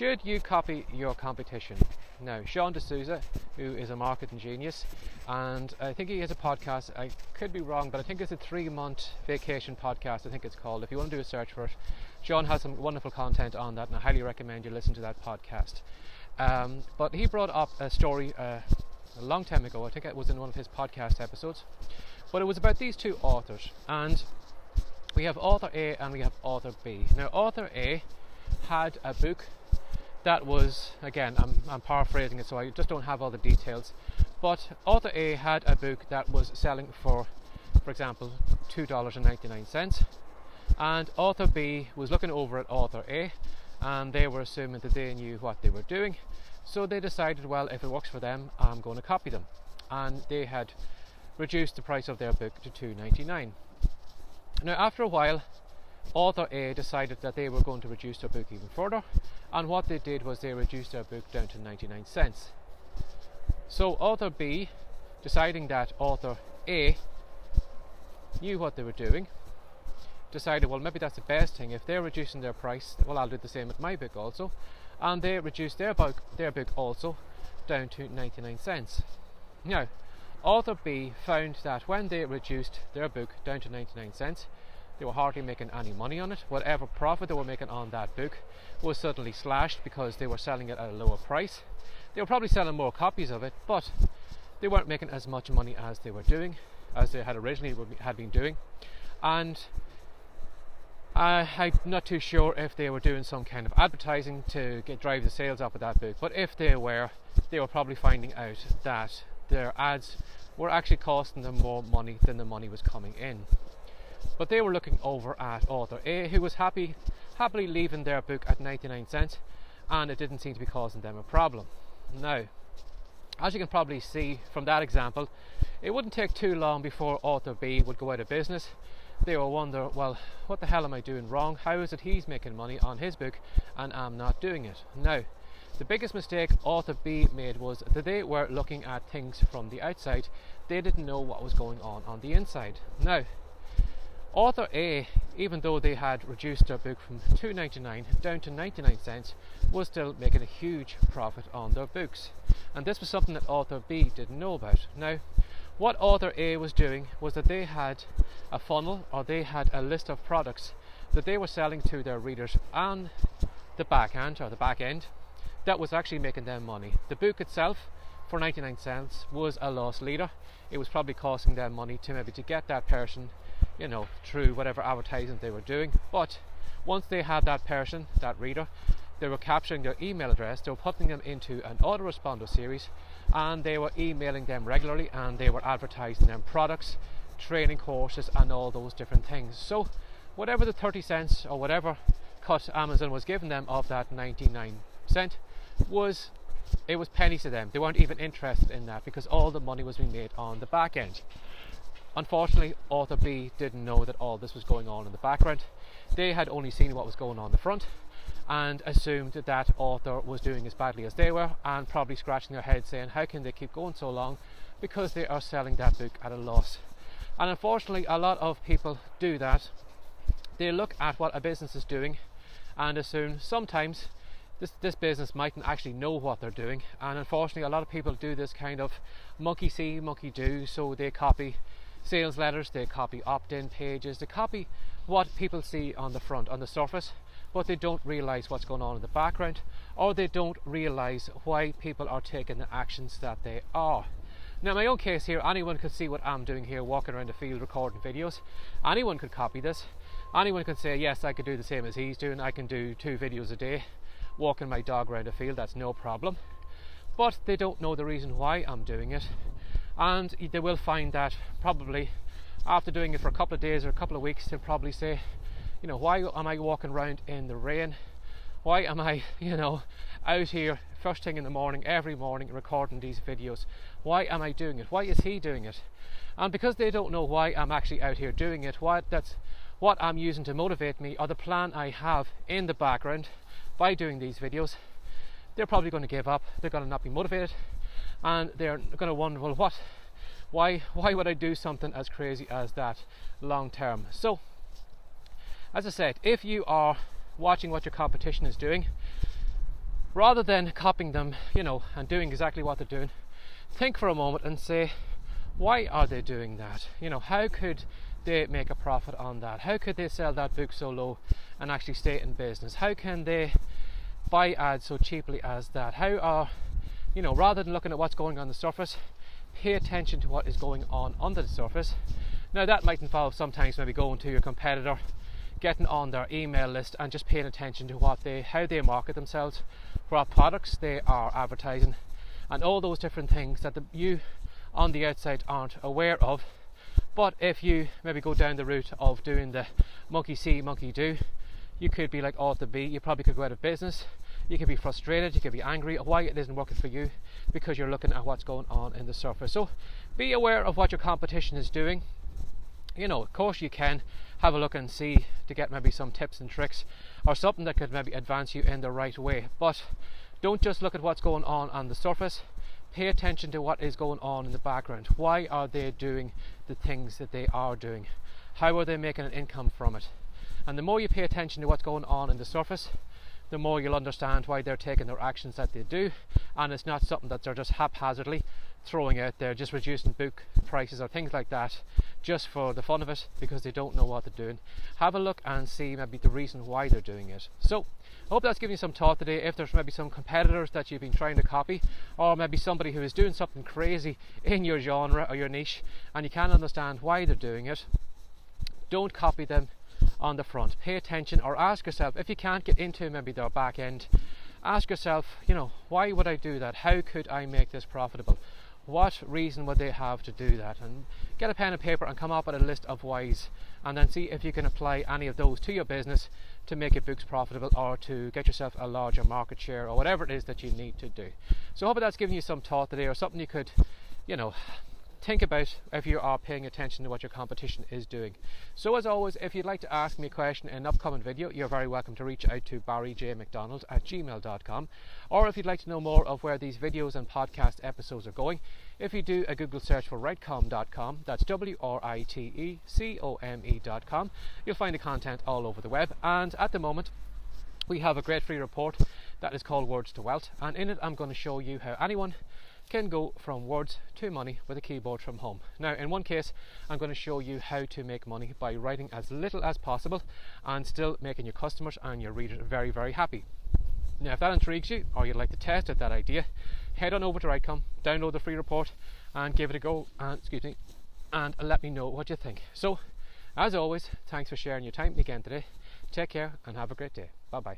Should you copy your competition? Now, Sean D'Souza, who is a marketing genius, and I think he has a podcast, I could be wrong, but I think it's a 3-month vacation podcast, I think it's called. If you want to do a search for it, Sean has some wonderful content on that, and I highly recommend you listen to that podcast. But he brought up a story a long time ago, I think it was in one of his podcast episodes, but it was about these two authors, and we have author A and we have author B. Now, author A had a book that was, again, I'm paraphrasing it, so I just don't have all the details, but author A had a book that was selling for example, $2.99, and author B was looking over at author A, and they were assuming that they knew what they were doing, so they decided, well, if it works for them, I'm going to copy them, and they had reduced the price of their book to $2.99. Now, after a while, author A decided that they were going to reduce their book even further, and what they did was they reduced their book down to 99 cents. So author B, deciding that author A knew what they were doing, decided, well, maybe that's the best thing. If they're reducing their price, well, I'll do the same with my book also, and they reduced their book also down to 99 cents. Now, author B found that when they reduced their book down to 99 cents, they were hardly making any money on it. Whatever profit they were making on that book was suddenly slashed because they were selling it at a lower price. They were probably selling more copies of it, but they weren't making as much money as they were doing, as they had originally been doing. And I'm not too sure if they were doing some kind of advertising to drive the sales up of that book, but if they were probably finding out that their ads were actually costing them more money than the money was coming in. But they were looking over at author A, who was happily leaving their book at 99 cents, and it didn't seem to be causing them a problem. Now, as you can probably see from that example, it wouldn't take too long before author B would go out of business. They will wonder, well, what the hell am I doing wrong? How is it he's making money on his book and I'm not doing it? Now, the biggest mistake author B made was that they were looking at things from the outside. They didn't know what was going on the inside. Now, author A, even though they had reduced their book from $2.99 down to 99 cents, was still making a huge profit on their books. And this was something that author B didn't know about. Now, what author A was doing was that they had a funnel, or they had a list of products that they were selling to their readers on the back end, that was actually making them money. The book itself, for 99 cents, was a loss leader. It was probably costing them money to get that person, through whatever advertising they were doing. But once they had that person, that reader, they were capturing their email address, they were putting them into an autoresponder series, and they were emailing them regularly, and they were advertising them products, training courses, and all those different things. So whatever the 30 cents or whatever cut Amazon was giving them of that 99 cent was pennies to them. They weren't even interested in that because all the money was being made on the back end. Unfortunately, author B didn't know that all this was going on in the background. They had only seen what was going on in the front and assumed that author was doing as badly as they were, and probably scratching their head saying, how can they keep going so long, because they are selling that book at a loss. And unfortunately, a lot of people do that. They look at what a business is doing and assume sometimes this business mightn't actually know what they're doing, and unfortunately a lot of people do this kind of monkey see, monkey do. So they copy sales letters, they copy opt-in pages, they copy what people see on the front, on the surface, but they don't realize what's going on in the background, or they don't realize why people are taking the actions that they are. Now, in my own case here, anyone could see what I'm doing here, walking around the field recording videos. Anyone could copy this. Anyone could say, yes, I could do the same as he's doing. I can do 2 videos a day, walking my dog around the field, that's no problem. But they don't know the reason why I'm doing it, and they will find that probably after doing it for a couple of days or a couple of weeks, they'll probably say, why am I walking around in the rain? Why am I, out here first thing in the morning, every morning, recording these videos? Why am I doing it? Why is he doing it? And because they don't know why I'm actually out here doing it, that's what I'm using to motivate me, or the plan I have in the background by doing these videos, they're probably going to give up. They're going to not be motivated, and they're going to wonder, well, why would I do something as crazy as that long term? So, as I said, if you are watching what your competition is doing, rather than copying them, and doing exactly what they're doing, think for a moment and say, why are they doing that? How could they make a profit on that? How could they sell that book so low and actually stay in business? How can they buy ads so cheaply as that? Rather than looking at what's going on the surface, pay attention to what is going on under the surface. Now that might involve sometimes maybe going to your competitor, getting on their email list and just paying attention to how they market themselves, what products they are advertising, and all those different things that you on the outside aren't aware of. But if you maybe go down the route of doing the monkey see, monkey do, you could be like ought to be. You probably could go out of business. You could be frustrated, you could be angry at why it isn't working for you, because you're looking at what's going on in the surface. So be aware of what your competition is doing. Of course you can have a look and see to get maybe some tips and tricks or something that could maybe advance you in the right way. But don't just look at what's going on the surface. Pay attention to what is going on in the background. Why are they doing the things that they are doing? How are they making an income from it? And the more you pay attention to what's going on in the surface, the more you'll understand why they're taking their actions that they do, and it's not something that they're just haphazardly throwing out there, just reducing book prices or things like that just for the fun of it because they don't know what they're doing. Have a look and see maybe the reason why they're doing it. So I hope that's given you some thought today. If there's maybe some competitors that you've been trying to copy, or maybe somebody who is doing something crazy in your genre or your niche and you can't understand why they're doing it, don't copy them on the front. Pay attention, or ask yourself, if you can't get into maybe their back end, ask yourself, why would I do that? How could I make this profitable? What reason would they have to do that? And get a pen and paper and come up with a list of whys, and then see if you can apply any of those to your business to make your books profitable, or to get yourself a larger market share, or whatever it is that you need to do. So I hope that's given you some thought today, or something you could think about if you are paying attention to what your competition is doing. So as always, if you'd like to ask me a question in an upcoming video, you're very welcome to reach out to barryjmcdonald@gmail.com, or if you'd like to know more of where these videos and podcast episodes are going, if you do a Google search for writecom.com, that's WRITECOME.com, you'll find the content all over the web. And at the moment we have a great free report that is called Words to Wealth, and in it I'm going to show you how anyone can go from words to money with a keyboard from home. Now, in one case, I'm going to show you how to make money by writing as little as possible and still making your customers and your readers very, very happy. Now, if that intrigues you, or you'd like to test out that idea, head on over to Writecom, download the free report and give it a go, and let me know what you think. So, as always, thanks for sharing your time again today. Take care and have a great day. Bye bye.